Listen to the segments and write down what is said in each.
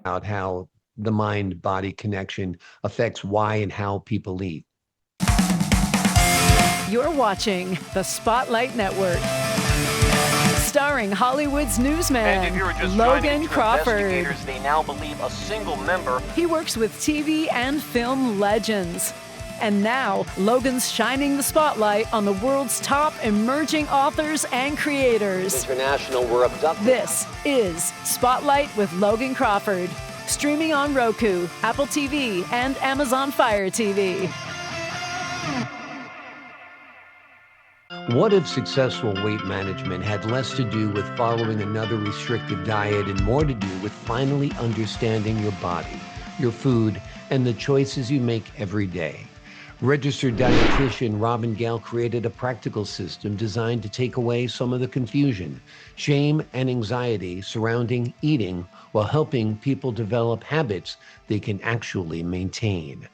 about how the mind-body connection affects why and how people eat. You're watching the Spotlight Network, starring Hollywood's newsman, And if you were just Logan trying to get your Crawford. investigators, they now believe a single member. He works with TV and film legends. And now, Logan's shining the spotlight on the world's top emerging authors and creators. International were abducted. This is Spotlight with Logan Crawford, streaming on Roku, Apple TV, and Amazon Fire TV. What if successful weight management had less to do with following another restrictive diet and more to do with finally understanding your body, your food, and the choices you make every day? Registered dietitian Robin Gayle created a practical system designed to take away some of the confusion, shame, and anxiety surrounding eating while helping people develop habits they can actually maintain.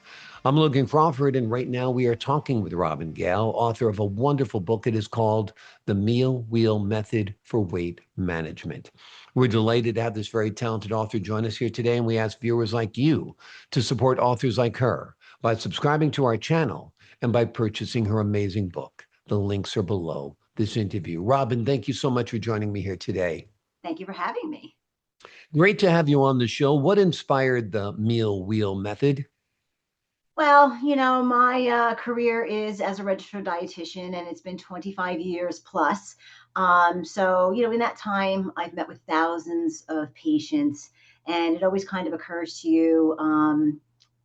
I'm Logan Crawford, and right now we are talking with Robin Gayle, author of a wonderful book. It is called The Meal Wheel Method for Weight Management. We're delighted to have this very talented author join us here today, and we ask viewers like you to support authors like her by subscribing to our channel and by purchasing her amazing book. The links are below this interview. Robin, thank you so much for joining me here today. Thank you for having me. Great to have you on the show. What inspired the Meal Wheel Method? Well, my career is as a registered dietitian, and it's been 25 years plus. In that time, I've met with thousands of patients, and it always kind of occurs to you,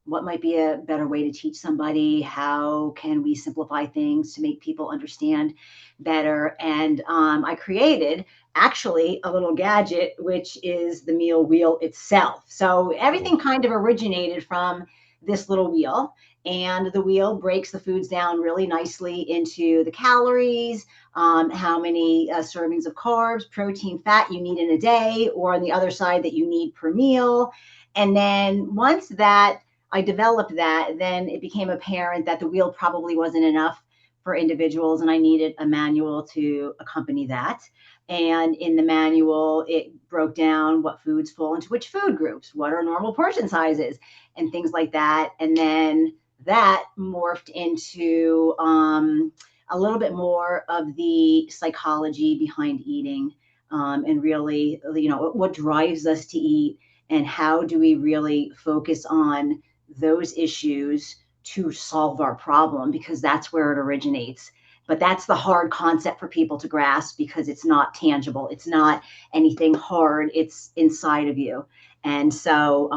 what might be a better way to teach somebody? How can we simplify things to make people understand better? And I created actually a little gadget, which is the meal wheel itself. So everything kind of originated from this little wheel, and the wheel breaks the foods down really nicely into the calories, how many servings of carbs, protein, fat you need in a day, or on the other side that you need per meal. And then once that I developed that, then it became apparent that the wheel probably wasn't enough for individuals, and I needed a manual to accompany that. And in the manual, it broke down what foods fall into which food groups, what are normal portion sizes, and things like that. And then that morphed into a little bit more of the psychology behind eating, and really, what drives us to eat, and how do we really focus on those issues to solve our problem, because that's where it originates. But that's the hard concept for people to grasp, because it's not tangible. It's not anything hard. It's inside of you. And so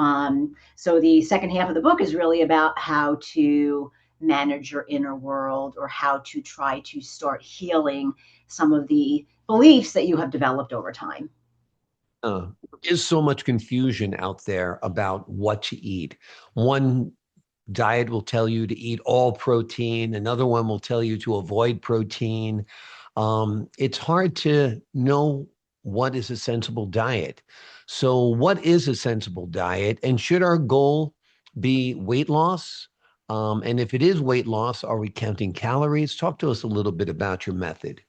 the second half of the book is really about how to manage your inner world, or how to try to start healing some of the beliefs that you have developed over time. There's so much confusion out there about what to eat. One diet will tell you to eat all protein. Another one will tell you to avoid protein. It's hard to know what is a sensible diet. So what is a sensible diet? And should our goal be weight loss? And if it is weight loss, are we counting calories? Talk to us a little bit about your method.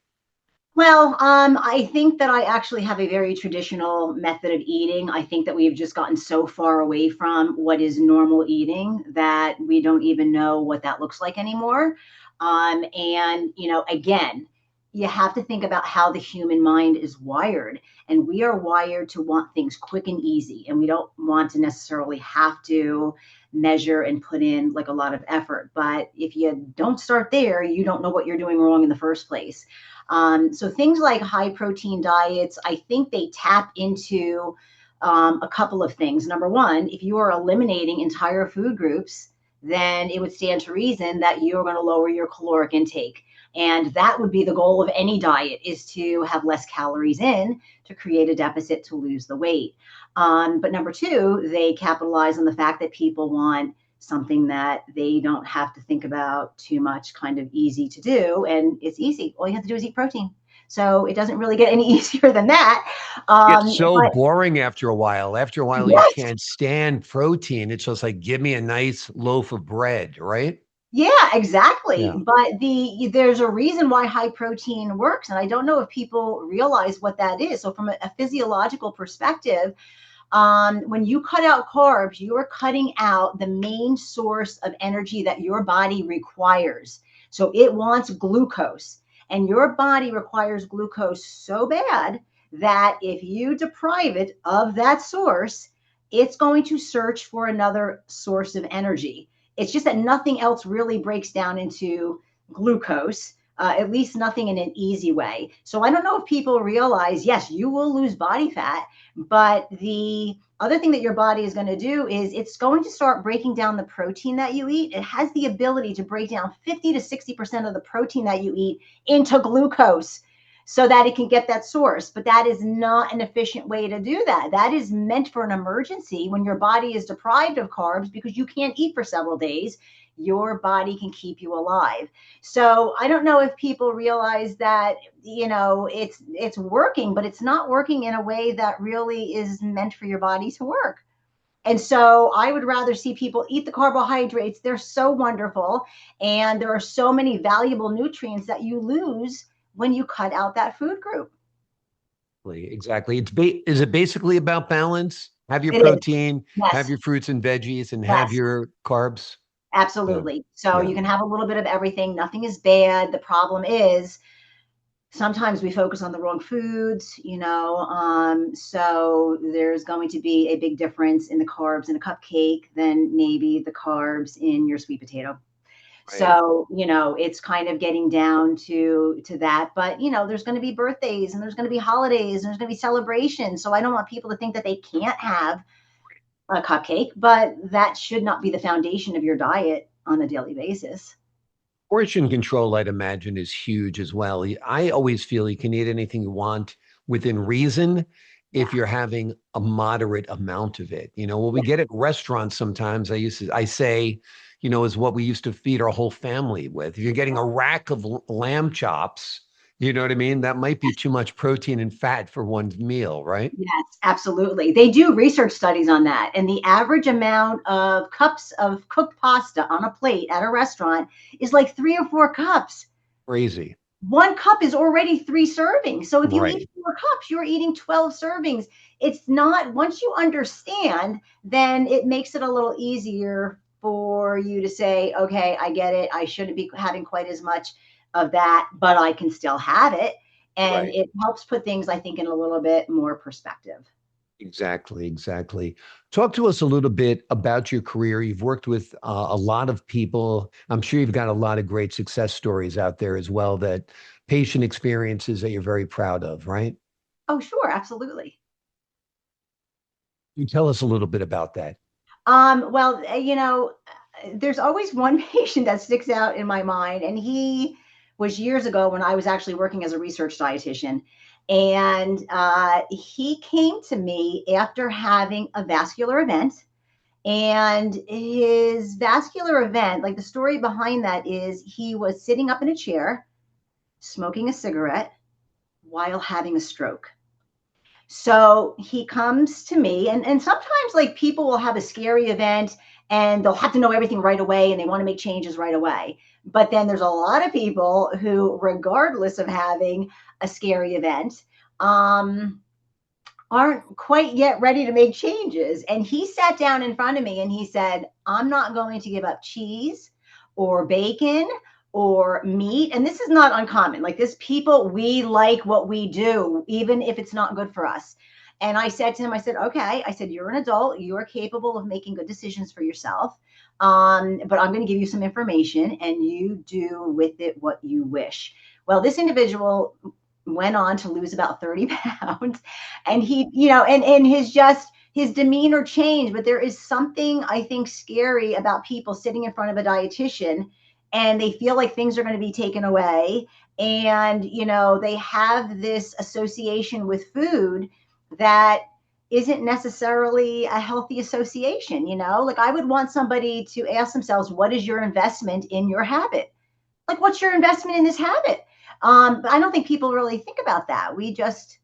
Well, I think that I actually have a very traditional method of eating. I think that we've just gotten so far away from what is normal eating that we don't even know what that looks like anymore. Again, you have to think about how the human mind is wired, and we are wired to want things quick and easy, and we don't want to necessarily have to measure and put in like a lot of effort. But if you don't start there, you don't know what you're doing wrong in the first place. So things like high protein diets, I think they tap into a couple of things. Number one, if you are eliminating entire food groups, then it would stand to reason that you're going to lower your caloric intake. And that would be the goal of any diet, is to have less calories in to create a deficit to lose the weight. But number two, they capitalize on the fact that people want something that they don't have to think about too much, kind of easy to do. And it's easy. All you have to do is eat protein. So it doesn't really get any easier than that. It's so boring after a while. After a while, yes. You can't stand protein. It's just like, give me a nice loaf of bread, right? Yeah, exactly. Yeah. But there's a reason why high protein works. And I don't know if people realize what that is. So from a physiological perspective, When you cut out carbs, you are cutting out the main source of energy that your body requires. So it wants glucose, and your body requires glucose so bad that if you deprive it of that source, it's going to search for another source of energy. It's just that nothing else really breaks down into glucose, at least nothing in an easy way. So I don't know if people realize, yes, you will lose body fat, but the other thing that your body is going to do is it's going to start breaking down the protein that you eat. It has the ability to break down 50 to 60% of the protein that you eat into glucose so that it can get that source. But that is not an efficient way to do that. That is meant for an emergency when your body is deprived of carbs because you can't eat for several days. Your body can keep you alive. So I don't know if people realize that, it's working, but it's not working in a way that really is meant for your body to work. And so I would rather see people eat the carbohydrates. They're so wonderful. And there are so many valuable nutrients that you lose when you cut out that food group. Exactly. Is it basically about balance? Have your It is. protein, have Yes. your fruits and veggies, and have Yes. your carbs. Yeah. Absolutely. So Yeah. you can have a little bit of everything. Nothing is bad. The problem is sometimes we focus on the wrong foods, so there's going to be a big difference in the carbs in a cupcake than maybe the carbs in your sweet potato. Right. So, it's kind of getting down to that. But, there's going to be birthdays and there's going to be holidays and there's going to be celebrations. So I don't want people to think that they can't have a cupcake, but that should not be the foundation of your diet on a daily basis. Portion control, I'd imagine, is huge as well. I always feel you can eat anything you want within reason if Yeah. you're having a moderate amount of it. What we Yeah. get at restaurants sometimes, I say, is what we used to feed our whole family with. If you're getting a rack of lamb chops, you know what I mean? That might be too much protein and fat for one meal, right? Yes, absolutely. They do research studies on that. And the average amount of cups of cooked pasta on a plate at a restaurant is like 3 or 4 cups. Crazy. 1 cup is already 3 servings. So if you eat Right. 4 cups, you're eating 12 servings. It's not, once you understand, then it makes it a little easier for you to say, okay, I get it. I shouldn't be having quite as much of that, but I can still have it. And Right. it helps put things, I think, in a little bit more perspective. Exactly, exactly. Talk to us a little bit about your career. You've worked with a lot of people. I'm sure you've got a lot of great success stories out there as well, that patient experiences that you're very proud of, right? Oh, sure, absolutely. You tell us a little bit about that. Well, there's always one patient that sticks out in my mind, and he was years ago when I was actually working as a research dietitian. And he came to me after having a vascular event. And his vascular event, like the story behind that is he was sitting up in a chair, smoking a cigarette while having a stroke. So he comes to me, and sometimes like people will have a scary event and they'll have to know everything right away and they want to make changes right away. But then there's a lot of people who, regardless of having a scary event, um, aren't quite yet ready to make changes. And he sat down in front of me and he said, I'm not going to give up cheese or bacon or meat. And this is not uncommon. Like this, people, we like what we do, even if it's not good for us. And I said to him, I said, okay, I said, you're an adult, you are capable of making good decisions for yourself. But I'm going to give you some information and you do with it what you wish. Well, this individual went on to lose about 30 pounds and he, and his demeanor changed. But there is something I think scary about people sitting in front of a dietitian and they feel like things are going to be taken away, and they have this association with food that isn't necessarily a healthy association. Like I would want somebody to ask themselves, what is your investment in your habit? Like, what's your investment in this habit? But I don't think people really think about that. We just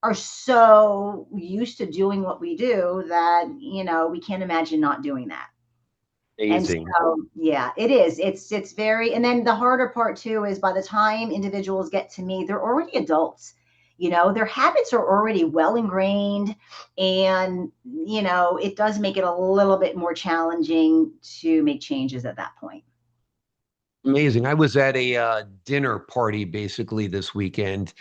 are so used to doing what we do that, we can't imagine not doing that. And Amazing. so, yeah, it is. It's very, and then the harder part too is by the time individuals get to me, they're already adults. Their habits are already well ingrained, and it does make it a little bit more challenging to make changes at that point. Amazing. I was at a dinner party basically this weekend,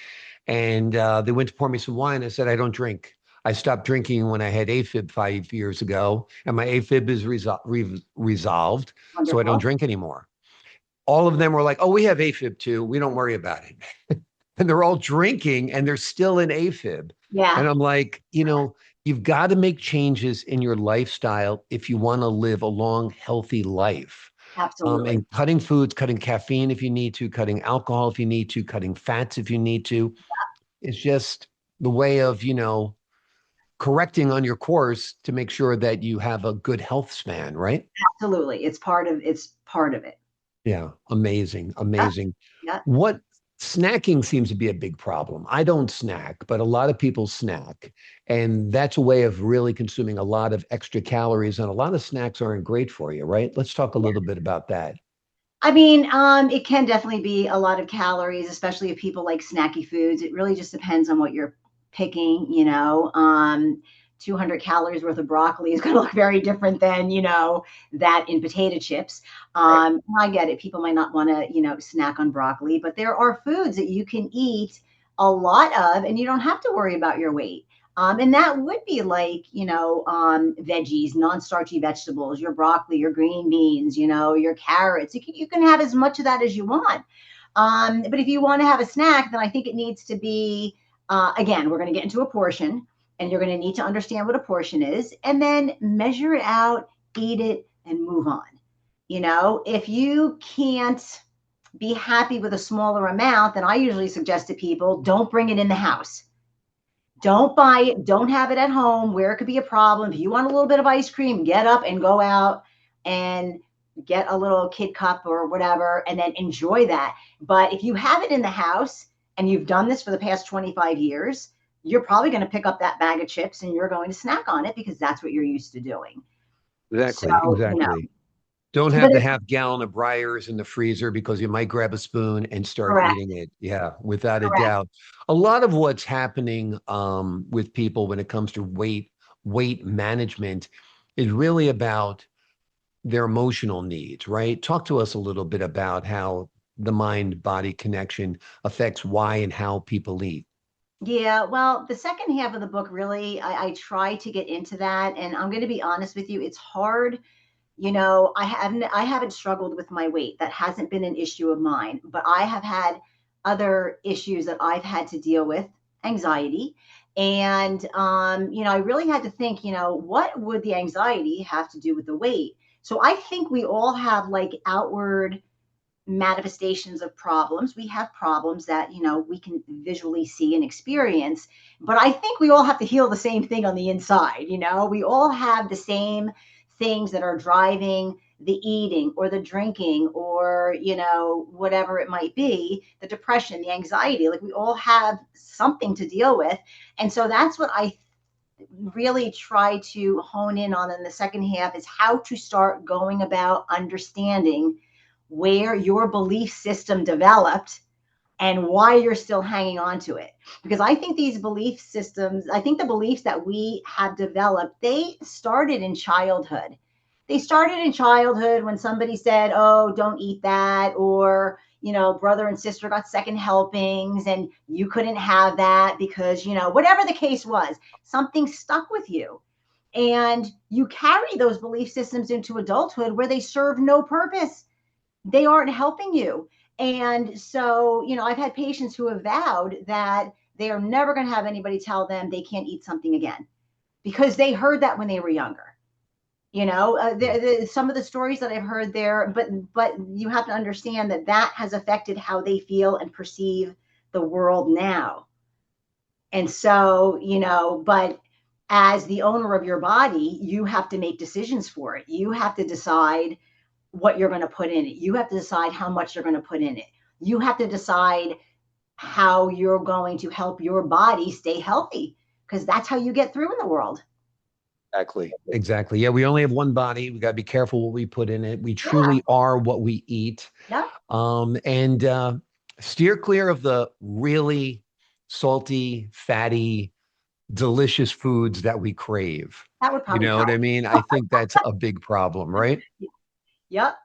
and they went to pour me some wine. I said, I don't drink. I stopped drinking when I had AFib 5 years ago, and my AFib is resolved, so I don't Wonderful. drink anymore. All of them were like, oh, we have AFib too. We don't worry about it. And they're all drinking and they're still in AFib. Yeah, And I'm like, you've got to make changes in your lifestyle if you want to live a long, healthy life. absolutely. And cutting foods, cutting caffeine if you need to, cutting alcohol if you need to, cutting fats if you need to. It's just the way of, correcting on your course to make sure that you have a good health span, right? Absolutely. It's part of it. Yeah, amazing, Yeah, amazing. yeah. What snacking seems to be a big problem. I don't snack, but a lot of people snack. And that's a way of really consuming a lot of extra calories. And a lot of snacks aren't great for you, right? Let's talk a little bit about that. I mean, it can definitely be a lot of calories, especially if people like snacky foods. It really just depends on what you're picking. 200 calories worth of broccoli is going to look very different than, that in potato chips. Right. I get it. People might not want to, snack on broccoli, but there are foods that you can eat a lot of, and you don't have to worry about your weight. And that would be like, veggies, non-starchy vegetables, your broccoli, your green beans, your carrots. You can have as much of that as you want. But if you want to have a snack, then I think it needs to be, again, we're going to get into a portion, and you're going to need to understand what a portion is, and then measure it out, eat it, and move on. If you can't be happy with a smaller amount, then I usually suggest to people, don't bring it in the house. Don't buy it. Don't have it at home where it could be a problem. If you want a little bit of ice cream, get up and go out and get a little kid cup or whatever, and then enjoy that. But if you have it in the house and you've done this for the past 25 years, you're probably going to pick up that bag of chips and you're going to snack on it because that's what you're used to doing. So, Exactly, you know, exactly. Don't but have the it's half gallon of Breyers in the freezer because you might grab a spoon and start correct, eating it. Yeah, without a correct. doubt. A lot of what's happening with people when it comes to weight management is really about their emotional needs, right? Talk to us a little bit about how the mind body connection affects why and how people eat. Yeah, well, the second half of the book really, I try to get into that, and I'm going to be honest with you, it's hard. I haven't struggled with my weight. That hasn't been an issue of mine, but I have had other issues that I've had to deal with, anxiety. And I really had to think, what would the anxiety have to do with the weight? So I think we all have like outward manifestations of problems. We have problems that, we can visually see and experience, but I think we all have to heal the same thing on the inside. We all have the same things that are driving the eating or the drinking or, whatever it might be, the depression, the anxiety. Like we all have something to deal with. And so that's what I really try to hone in on in the second half is how to start going about understanding where your belief system developed and why you're still hanging on to it. Because I think these belief systems, I think the beliefs that we have developed, they started in childhood. They started in childhood when somebody said, oh, don't eat that, or, brother and sister got second helpings and you couldn't have that because, whatever the case was, something stuck with you. And you carry those belief systems into adulthood where they serve no purpose. They aren't helping you. And so, I've had patients who have vowed that they are never going to have anybody tell them they can't eat something again because they heard that when they were younger. Some of the stories that I've heard there, but you have to understand that that has affected how they feel and perceive the world now. And so, but as the owner of your body, you have to make decisions for it. You have to decide what you're going to put in it. You have to decide how much you're going to put in it. You have to decide how you're going to help your body stay healthy because that's how you get through in the world. Exactly. Exactly. Yeah, we only have one body. We got to be careful what we put in it. We Yeah. truly are what we eat. Yeah. And steer clear of the really salty, fatty, delicious foods that we crave. That would You probably know what I help. mean? I think that's a big problem, right? Yep.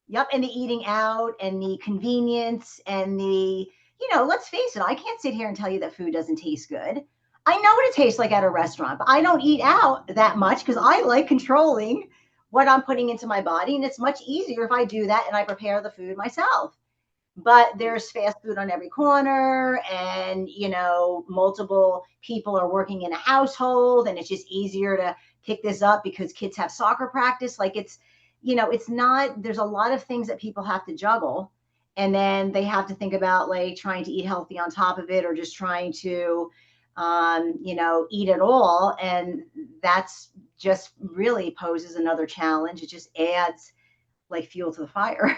Yep. And the eating out and the convenience and let's face it, I can't sit here and tell you that food doesn't taste good. I know what it tastes like at a restaurant, but I don't eat out that much because I like controlling what I'm putting into my body. And it's much easier if I do that and I prepare the food myself. But there's fast food on every corner, and multiple people are working in a household, and it's just easier to pick this up because kids have soccer practice. Like it's not, there's a lot of things that people have to juggle, and then they have to think about like trying to eat healthy on top of it, or just trying to eat it all. And that's just really poses another challenge. It just adds like fuel to the fire.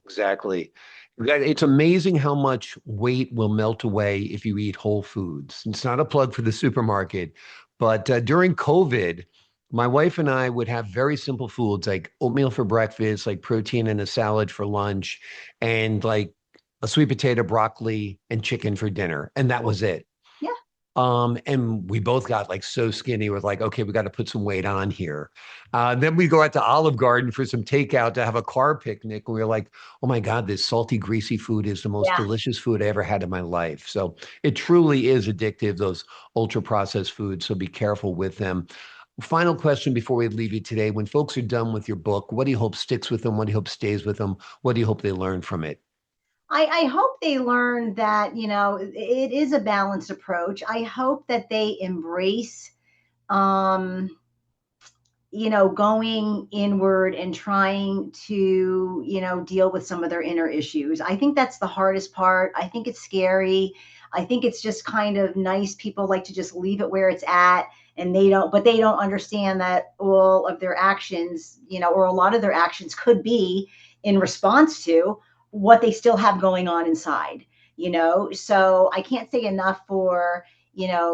Exactly. It's amazing how much weight will melt away if you eat whole foods. It's not a plug for the supermarket, but during COVID, my wife and I would have very simple foods like oatmeal for breakfast, like protein and a salad for lunch, and like a sweet potato, broccoli, and chicken for dinner. And that was it. Yeah. And we both got like so skinny. We're like, okay, we got to put some weight on here. Then we go out to Olive Garden for some takeout to have a car picnic. And we were like, oh my God, this salty, greasy food is the most Yeah. delicious food I ever had in my life. So it truly is addictive, those ultra processed foods. So be careful with them. Final question before we leave you today. When folks are done with your book, what do you hope sticks with them? What do you hope stays with them? What do you hope they learn from it? I hope they learn that, it is a balanced approach. I hope that they embrace, um, going inward and trying to, deal with some of their inner issues. I think that's the hardest part. I think it's scary. I think it's just kind of nice. People like to just leave it where it's at, and but they don't understand that all of their actions, or a lot of their actions could be in response to what they still have going on inside. So I can't say enough for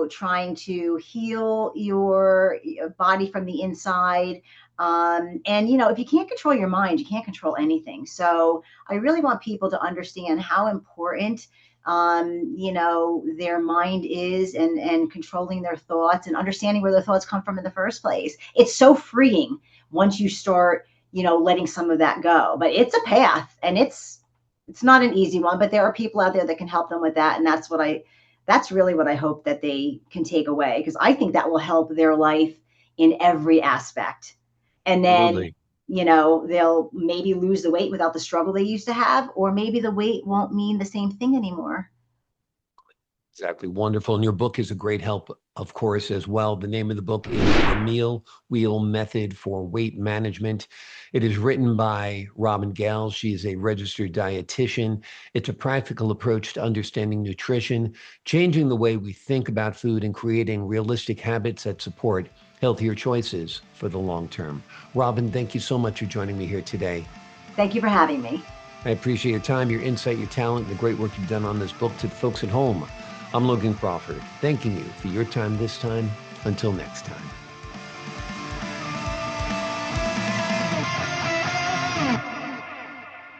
trying to heal your body from the inside. And if you can't control your mind, you can't control anything. So I really want people to understand how important their mind is, and controlling their thoughts and understanding where their thoughts come from in the first place. It's so freeing once you start, letting some of that go. But it's a path, and it's not an easy one, but there are people out there that can help them with that. And that's really what I hope that they can take away, because I think that will help their life in every aspect. And then, Absolutely. they'll maybe lose the weight without the struggle they used to have, or maybe the weight won't mean the same thing anymore. Exactly. Wonderful. And your book is a great help, of course, as well. The name of the book is The Meal Wheel Method for Weight Management. It is written by Robin Gayle. She is a registered dietitian. It's a practical approach to understanding nutrition, changing the way we think about food, and creating realistic habits that support healthier choices for the long term. Robin, thank you so much for joining me here today. Thank you for having me. I appreciate your time, your insight, your talent, and the great work you've done on this book. To the folks at home, I'm Logan Crawford, thanking you for your time this time. Until next time.